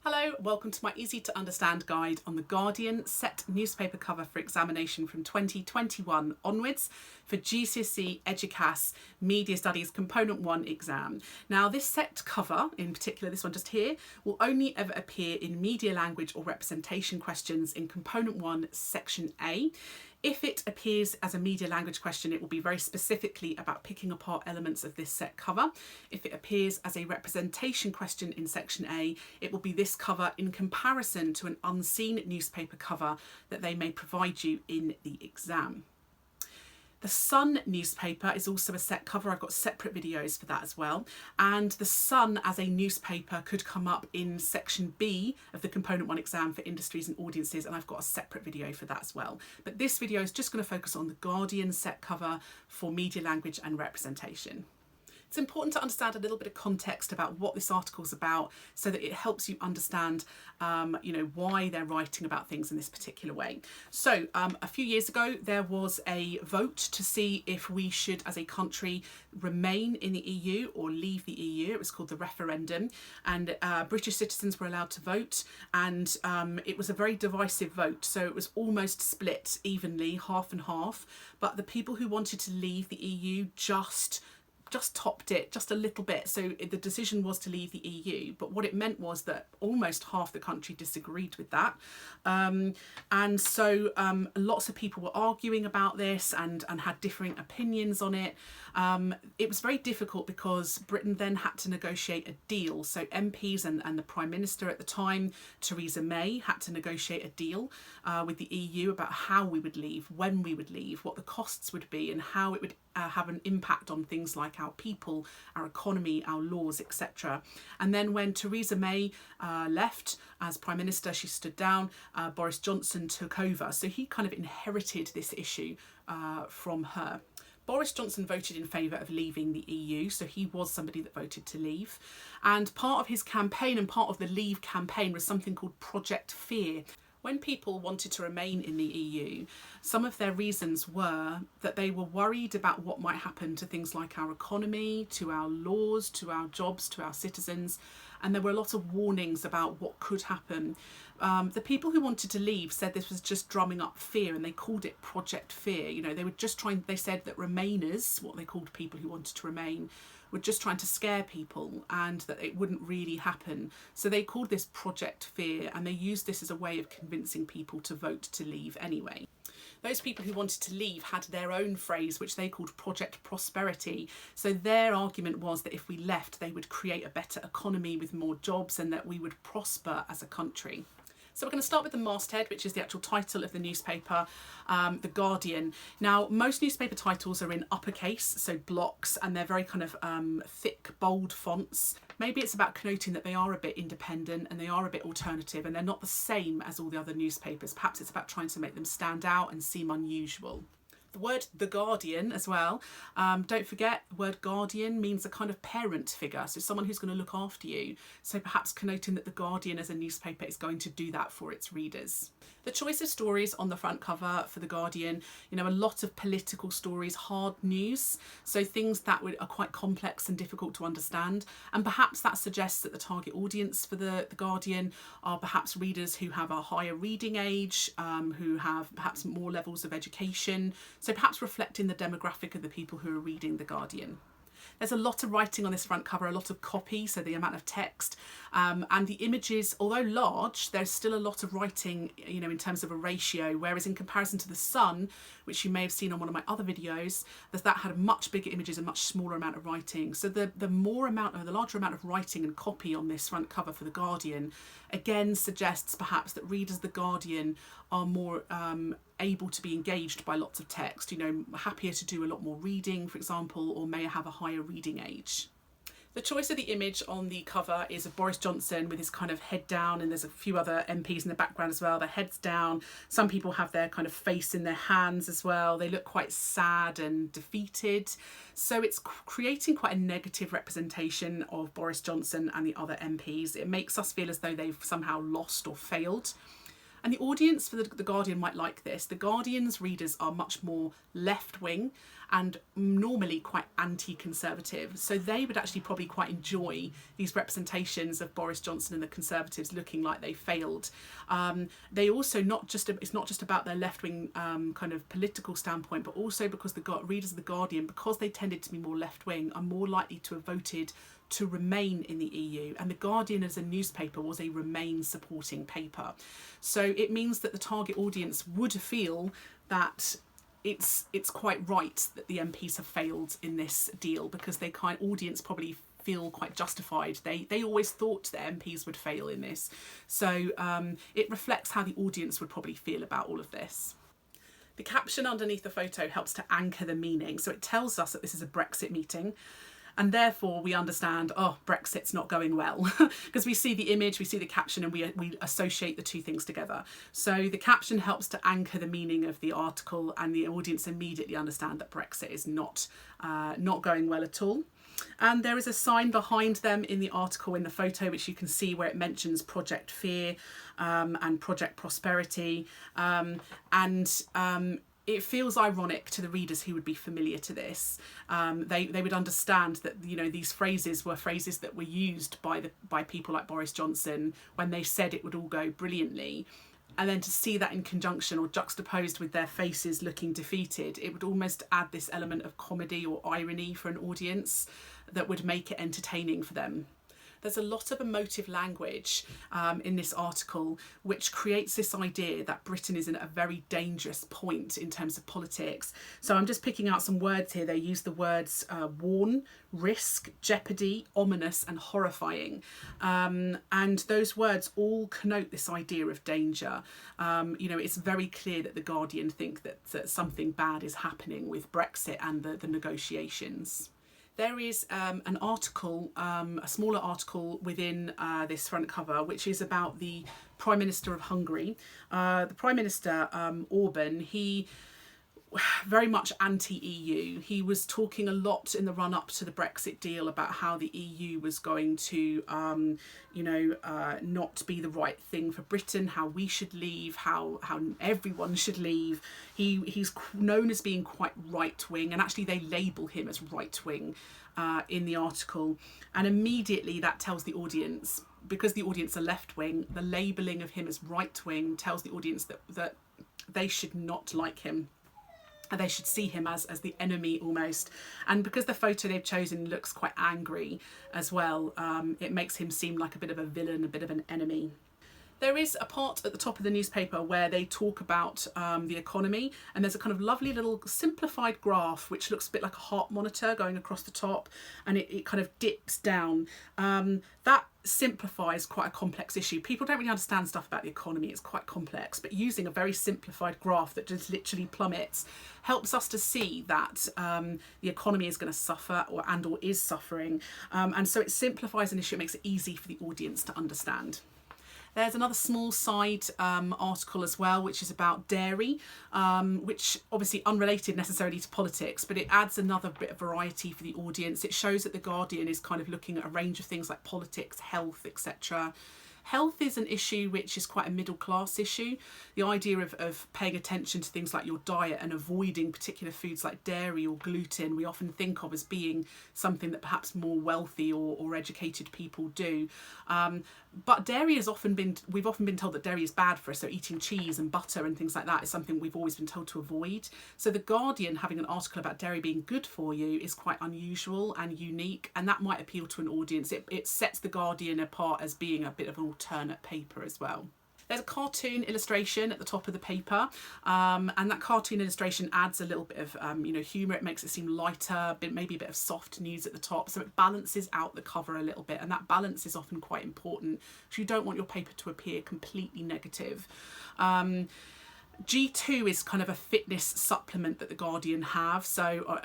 Hello, welcome to my easy to understand guide on the Guardian set newspaper cover for examination from 2021 onwards for GCSE Eduqas Media Studies Component 1 exam. Now this set cover, in particular this one just here, will only ever appear in media language or representation questions in Component 1 Section A. If it appears as a media language question, it will be very specifically about picking apart elements of this set cover. If it appears as a representation question in Section A, it will be this cover in comparison to an unseen newspaper cover that they may provide you in the exam. The Sun newspaper is also a set cover. I've got separate videos for that as well. And the Sun as a newspaper could come up in Section B of the Component 1 exam for industries and audiences, and I've got a separate video for that as well. But this video is just going to focus on the Guardian set cover for media language and representation. It's important to understand a little bit of context about what this article is about so that it helps you understand why they're writing about things in this particular way. So a few years ago there was a vote to see if we should as a country remain in the EU or leave the EU. It was called the referendum, and British citizens were allowed to vote, and it was a very divisive vote, so it was almost split evenly, half and half, but the people who wanted to leave the EU just topped it just a little bit. So the decision was to leave the EU, but what it meant was that almost half the country disagreed with that. And so lots of people were arguing about this and had differing opinions on it. It was very difficult because Britain then had to negotiate a deal. So MPs and the Prime Minister at the time, Theresa May, had to negotiate a deal with the EU about how we would leave, when we would leave, what the costs would be, and how it would have an impact on things like our people, our economy, our laws, etc. And then when Theresa May left as Prime Minister, she stood down, Boris Johnson took over. So he kind of inherited this issue from her. Boris Johnson voted in favour of leaving the EU, so he was somebody that voted to leave. And part of his campaign and part of the Leave campaign was something called Project Fear. When people wanted to remain in the EU, some of their reasons were that they were worried about what might happen to things like our economy, to our laws, to our jobs, to our citizens, and there were a lot of warnings about what could happen. The people who wanted to leave said this was just drumming up fear, and they called it Project Fear. You know, they were just they said that Remainers, what they called people who wanted to remain, were just trying to scare people and that it wouldn't really happen. So they called this Project Fear, and they used this as a way of convincing people to vote to leave anyway. Those people who wanted to leave had their own phrase, which they called Project Prosperity. So their argument was that if we left, they would create a better economy with more jobs and that we would prosper as a country. So we're going to start with the masthead, which is the actual title of the newspaper, The Guardian. Now, most newspaper titles are in uppercase, so blocks, and they're very kind of thick, bold fonts. Maybe it's about connoting that they are a bit independent and they are a bit alternative and they're not the same as all the other newspapers. Perhaps it's about trying to make them stand out and seem unusual. The word The Guardian as well, don't forget the word guardian means a kind of parent figure, so someone who's going to look after you. So perhaps connoting that The Guardian as a newspaper is going to do that for its readers. The choice of stories on the front cover for The Guardian, a lot of political stories, hard news, so things that are quite complex and difficult to understand, and perhaps that suggests that the target audience for The Guardian are perhaps readers who have a higher reading age, who have perhaps more levels of education, so perhaps reflecting the demographic of the people who are reading The Guardian. There's a lot of writing on this front cover, a lot of copy, so the amount of text, and the images, although large, there's still a lot of writing, in terms of a ratio, whereas in comparison to The Sun, which you may have seen on one of my other videos, that had much bigger images and much smaller amount of writing. So the larger amount of writing and copy on this front cover for The Guardian, again suggests perhaps that readers of The Guardian are more able to be engaged by lots of text, happier to do a lot more reading, for example, or may have a higher reading age. The choice of the image on the cover is of Boris Johnson with his kind of head down, and there's a few other MPs in the background as well, their heads down. Some people have their kind of face in their hands as well. They look quite sad and defeated. So it's creating quite a negative representation of Boris Johnson and the other MPs. It makes us feel as though they've somehow lost or failed. And the audience for the Guardian might like this. The Guardian's readers are much more left-wing and normally quite anti-conservative. So they would actually probably quite enjoy these representations of Boris Johnson and the Conservatives looking like they failed. They also, it's not just about their left-wing kind of political standpoint, but also because the readers of the Guardian, because they tended to be more left-wing, are more likely to have voted to remain in the EU, and the Guardian as a newspaper was a Remain supporting paper. So it means that the target audience would feel that it's quite right that the MPs have failed in this deal, because audience probably feel quite justified. They always thought that MPs would fail in this. So it reflects how the audience would probably feel about all of this. The caption underneath the photo helps to anchor the meaning. So it tells us that this is a Brexit meeting. And therefore we understand, oh, Brexit's not going well, because we see the image, we see the caption, and we associate the two things together. So the caption helps to anchor the meaning of the article, and the audience immediately understand that Brexit is not going well at all. And there is a sign behind them in the article, in the photo, which you can see, where it mentions Project Fear and Project Prosperity. It feels ironic to the readers who would be familiar to this. They would understand that, you know, these phrases were phrases that were used by people like Boris Johnson when they said it would all go brilliantly. And then to see that in conjunction or juxtaposed with their faces looking defeated, it would almost add this element of comedy or irony for an audience that would make it entertaining for them. There's a lot of emotive language in this article, which creates this idea that Britain is in a very dangerous point in terms of politics. So I'm just picking out some words here. They use the words warn, risk, jeopardy, ominous and horrifying. And those words all connote this idea of danger. You know, it's very clear that the Guardian think that something bad is happening with Brexit and the negotiations. There is an article, a smaller article within this front cover, which is about the Prime Minister of Hungary. The Prime Minister, Orban, he very much anti-EU. He was talking a lot in the run-up to the Brexit deal about how the EU was going to, not be the right thing for Britain, how we should leave, how everyone should leave. He's known as being quite right-wing, and actually they label him as right-wing in the article. And immediately that tells the audience, because the audience are left-wing, the labelling of him as right-wing tells the audience that they should not like him. And they should see him as the enemy almost. And because the photo they've chosen looks quite angry as well, it makes him seem like a bit of a villain, a bit of an enemy. There is a part at the top of the newspaper where they talk about the economy, and there's a kind of lovely little simplified graph which looks a bit like a heart monitor going across the top, and it kind of dips down. That simplifies quite a complex issue. People don't really understand stuff about the economy, it's quite complex, but using a very simplified graph that just literally plummets helps us to see that the economy is going to suffer or is suffering, and so it simplifies an issue, it makes it easy for the audience to understand. There's another small side article as well, which is about dairy, which obviously unrelated necessarily to politics, but it adds another bit of variety for the audience. It shows that The Guardian is kind of looking at a range of things like politics, health, etc. Health is an issue which is quite a middle class issue. The idea of paying attention to things like your diet and avoiding particular foods like dairy or gluten, we often think of as being something that perhaps more wealthy or educated people do. But dairy we've often been told that dairy is bad for us, so eating cheese and butter and things like that is something we've always been told to avoid. So The Guardian having an article about dairy being good for you is quite unusual and unique, and that might appeal to an audience. It sets The Guardian apart as being a bit of an alternate paper as well. There's a cartoon illustration at the top of the paper, and that cartoon illustration adds a little bit of humour. It makes it seem lighter, maybe a bit of soft news at the top, so it balances out the cover a little bit, and that balance is often quite important because you don't want your paper to appear completely negative. G2 is kind of a fitness supplement that The Guardian have. So,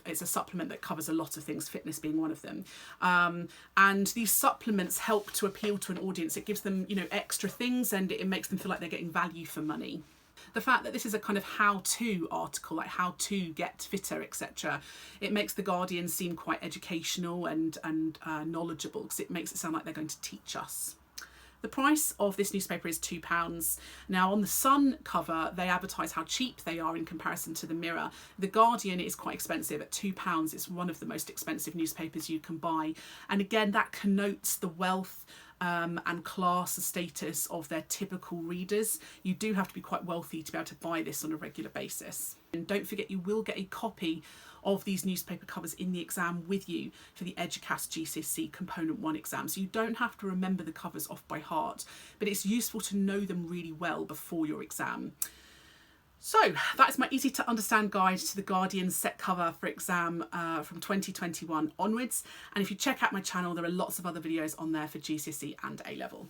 it's a supplement that covers a lot of things, fitness being one of them. And these supplements help to appeal to an audience. It gives them, extra things, and it makes them feel like they're getting value for money. The fact that this is a kind of how-to article, like how to get fitter, etc., it makes The Guardian seem quite educational and knowledgeable, because it makes it sound like they're going to teach us. The price of this newspaper is £2. Now on the Sun cover, they advertise how cheap they are in comparison to the Mirror. The Guardian is quite expensive at £2. It's one of the most expensive newspapers you can buy. And again, that connotes the wealth and class and status of their typical readers. You do have to be quite wealthy to be able to buy this on a regular basis. And don't forget, you will get a copy of these newspaper covers in the exam with you for the Eduqas GCSE Component 1 exam. So you don't have to remember the covers off by heart, but it's useful to know them really well before your exam. So that is my easy to understand guide to the Guardian set cover for exam from 2021 onwards. And if you check out my channel, there are lots of other videos on there for GCSE and A-level.